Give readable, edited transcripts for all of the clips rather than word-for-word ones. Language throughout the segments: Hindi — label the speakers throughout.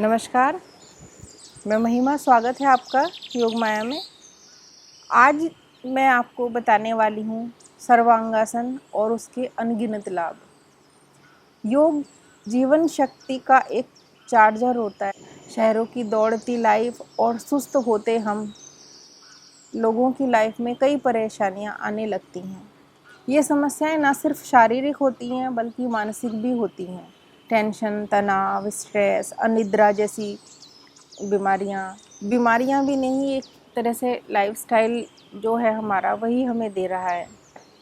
Speaker 1: नमस्कार, मैं महिमा। स्वागत है आपका योग माया में। आज मैं आपको बताने वाली हूँ सर्वांगासन और उसके अनगिनत लाभ। योग जीवन शक्ति का एक चार्जर होता है। शहरों की दौड़ती लाइफ और सुस्त होते हम लोगों की लाइफ में कई परेशानियाँ आने लगती हैं। ये समस्याएं ना सिर्फ शारीरिक होती हैं बल्कि मानसिक भी होती हैं। टेंशन, तनाव, स्ट्रेस, अनिद्रा जैसी बीमारियां भी नहीं, एक तरह से लाइफस्टाइल जो है हमारा वही हमें दे रहा है।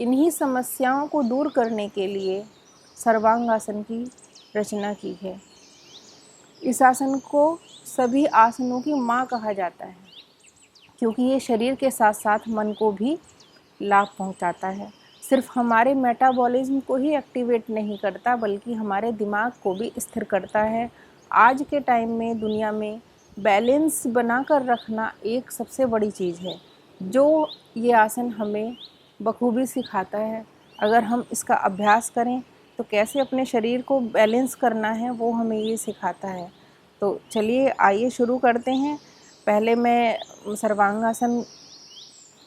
Speaker 1: इन्हीं समस्याओं को दूर करने के लिए सर्वांग आसन की रचना की है। इस आसन को सभी आसनों की माँ कहा जाता है क्योंकि ये शरीर के साथ साथ मन को भी लाभ पहुंचाता है। सिर्फ हमारे मेटाबॉलिज्म को ही एक्टिवेट नहीं करता बल्कि हमारे दिमाग को भी स्थिर करता है। आज के टाइम में दुनिया में बैलेंस बनाकर रखना एक सबसे बड़ी चीज़ है जो ये आसन हमें बखूबी सिखाता है। अगर हम इसका अभ्यास करें तो कैसे अपने शरीर को बैलेंस करना है वो हमें ये सिखाता है। तो चलिए आइए शुरू करते हैं। पहले मैं सर्वांगासन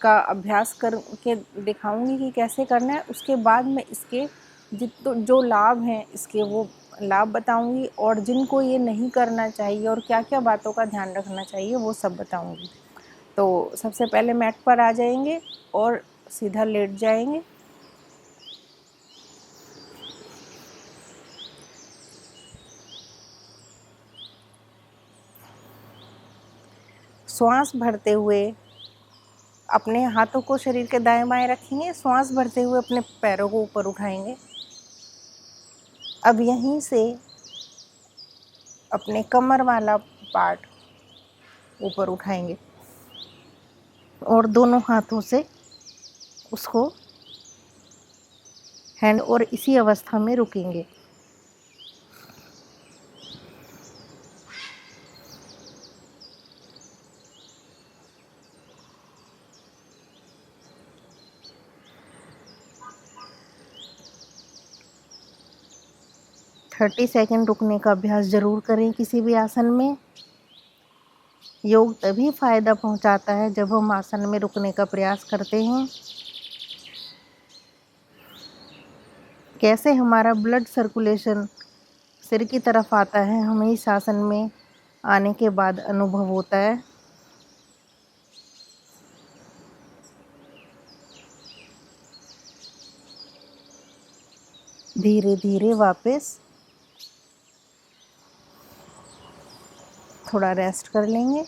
Speaker 1: का अभ्यास करके दिखाऊंगी कि कैसे करना है। उसके बाद मैं इसके जो लाभ हैं इसके वो लाभ बताऊंगी और जिनको ये नहीं करना चाहिए और क्या क्या बातों का ध्यान रखना चाहिए वो सब बताऊंगी। तो सबसे पहले मैट पर आ जाएंगे और सीधा लेट जाएंगे। श्वास भरते हुए अपने हाथों को शरीर के दाएं बाएं रखेंगे। श्वास भरते हुए अपने पैरों को ऊपर उठाएंगे। अब यहीं से अपने कमर वाला पार्ट ऊपर उठाएंगे और दोनों हाथों से उसको हैंड और इसी अवस्था में रुकेंगे। थर्टी सेकेंड रुकने का अभ्यास जरूर करें किसी भी आसन में। योग तभी फायदा पहुंचाता है जब हम आसन में रुकने का प्रयास करते हैं। कैसे हमारा ब्लड सर्कुलेशन सिर की तरफ आता है हमें इस आसन में आने के बाद अनुभव होता है। धीरे धीरे वापस थोड़ा रेस्ट कर लेंगे।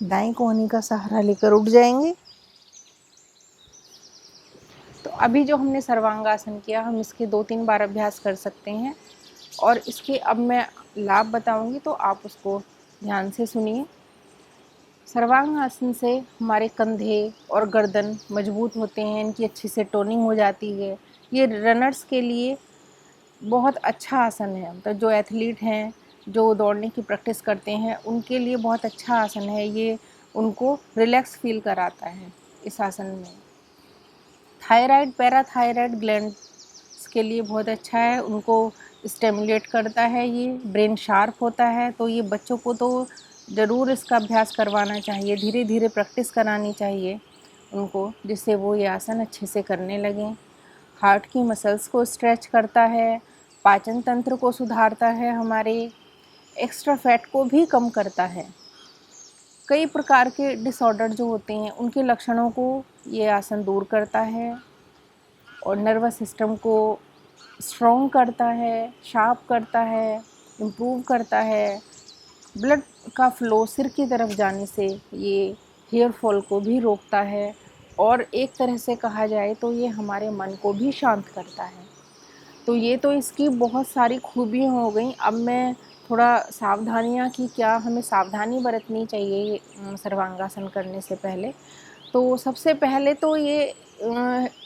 Speaker 1: दाएं कोहनी का सहारा लेकर उठ जाएंगे। तो अभी जो हमने सर्वांगासन किया हम इसके 2-3 बार अभ्यास कर सकते हैं और इसके अब मैं लाभ बताऊंगी तो आप उसको ध्यान से सुनिए। सर्वांग आसन से हमारे कंधे और गर्दन मजबूत होते हैं, इनकी अच्छी से टोनिंग हो जाती है। ये रनर्स के लिए बहुत अच्छा आसन है। तो जो एथलीट हैं, जो दौड़ने की प्रैक्टिस करते हैं, उनके लिए बहुत अच्छा आसन है। ये उनको रिलैक्स फील कराता है इस आसन में। थायराइड, पैराथायराइड ग्लैंड्स के लिए बहुत अच्छा है, उनको स्टिमुलेट करता है। ये ब्रेन शार्प होता है। तो ये बच्चों को तो ज़रूर इसका अभ्यास करवाना चाहिए, धीरे धीरे प्रैक्टिस करानी चाहिए उनको, जिससे वो ये आसन अच्छे से करने लगें। हार्ट की मसल्स को स्ट्रेच करता है, पाचन तंत्र को सुधारता है, हमारे एक्स्ट्रा फैट को भी कम करता है। कई प्रकार के डिसऑर्डर जो होते हैं उनके लक्षणों को ये आसन दूर करता है और नर्वस सिस्टम को स्ट्रॉन्ग करता है, शार्प करता है, इम्प्रूव करता है। ब्लड का फ्लो सिर की तरफ जाने से ये हेयर फॉल को भी रोकता है और एक तरह से कहा जाए तो ये हमारे मन को भी शांत करता है। तो ये तो इसकी बहुत सारी खूबियाँ हो गई। अब मैं थोड़ा सावधानियाँ की क्या हमें सावधानी बरतनी चाहिए सर्वांगासन करने से पहले। तो सबसे पहले तो ये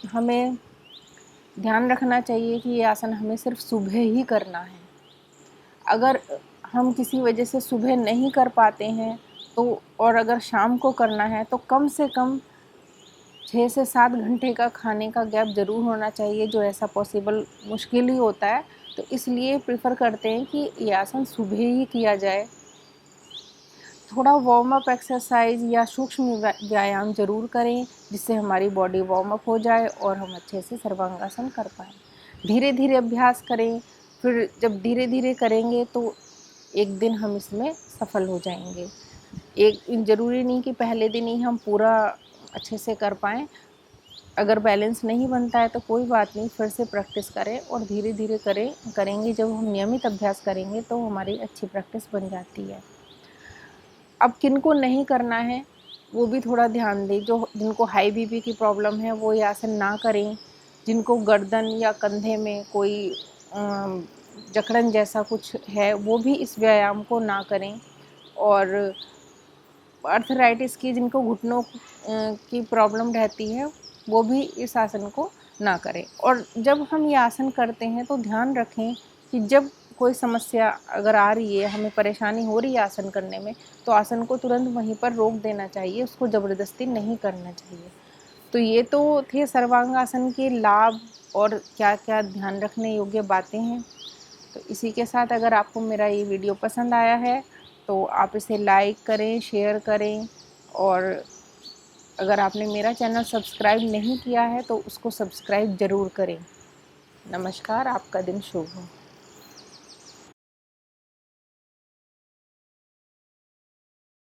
Speaker 1: हमें ध्यान रखना चाहिए कि ये आसन हमें सिर्फ सुबह ही करना है। अगर हम किसी वजह से सुबह नहीं कर पाते हैं तो और अगर शाम को करना है तो कम से कम 6 से 7 घंटे का खाने का गैप ज़रूर होना चाहिए, जो ऐसा पॉसिबल मुश्किल ही होता है। तो इसलिए प्रेफर करते हैं कि ये आसन सुबह ही किया जाए। थोड़ा वार्म अप एक्सरसाइज या सूक्ष्म व्यायाम ज़रूर करें, जिससे हमारी बॉडी वार्म अप हो जाए और हम अच्छे से सर्वांगासन कर पाएँ। धीरे धीरे अभ्यास करें, फिर जब धीरे धीरे करेंगे तो एक दिन हम इसमें सफल हो जाएंगे। एक ज़रूरी नहीं कि पहले दिन ही हम पूरा अच्छे से कर पाएँ। अगर बैलेंस नहीं बनता है तो कोई बात नहीं, फिर से प्रैक्टिस करें और धीरे धीरे करेंगे। जब हम नियमित अभ्यास करेंगे तो हमारी अच्छी प्रैक्टिस बन जाती है। अब किनको नहीं करना है वो भी थोड़ा ध्यान दें। जिनको हाई बीपी की प्रॉब्लम है वो ये आसन ना करें। जिनको गर्दन या कंधे में कोई जकड़न जैसा कुछ है वो भी इस व्यायाम को ना करें। और आर्थराइटिस की जिनको घुटनों की प्रॉब्लम रहती है वो भी इस आसन को ना करें। और जब हम ये आसन करते हैं तो ध्यान रखें कि जब कोई समस्या अगर आ रही है, हमें परेशानी हो रही है आसन करने में, तो आसन को तुरंत वहीं पर रोक देना चाहिए, उसको ज़बरदस्ती नहीं करना चाहिए। तो ये तो थे सर्वांगासन के लाभ और क्या क्या ध्यान रखने योग्य बातें हैं। तो इसी के साथ अगर आपको मेरा ये वीडियो पसंद आया है तो आप इसे लाइक करें, शेयर करें, और अगर आपने मेरा चैनल सब्सक्राइब नहीं किया है तो उसको सब्सक्राइब ज़रूर करें। नमस्कार, आपका दिन शुभ हो।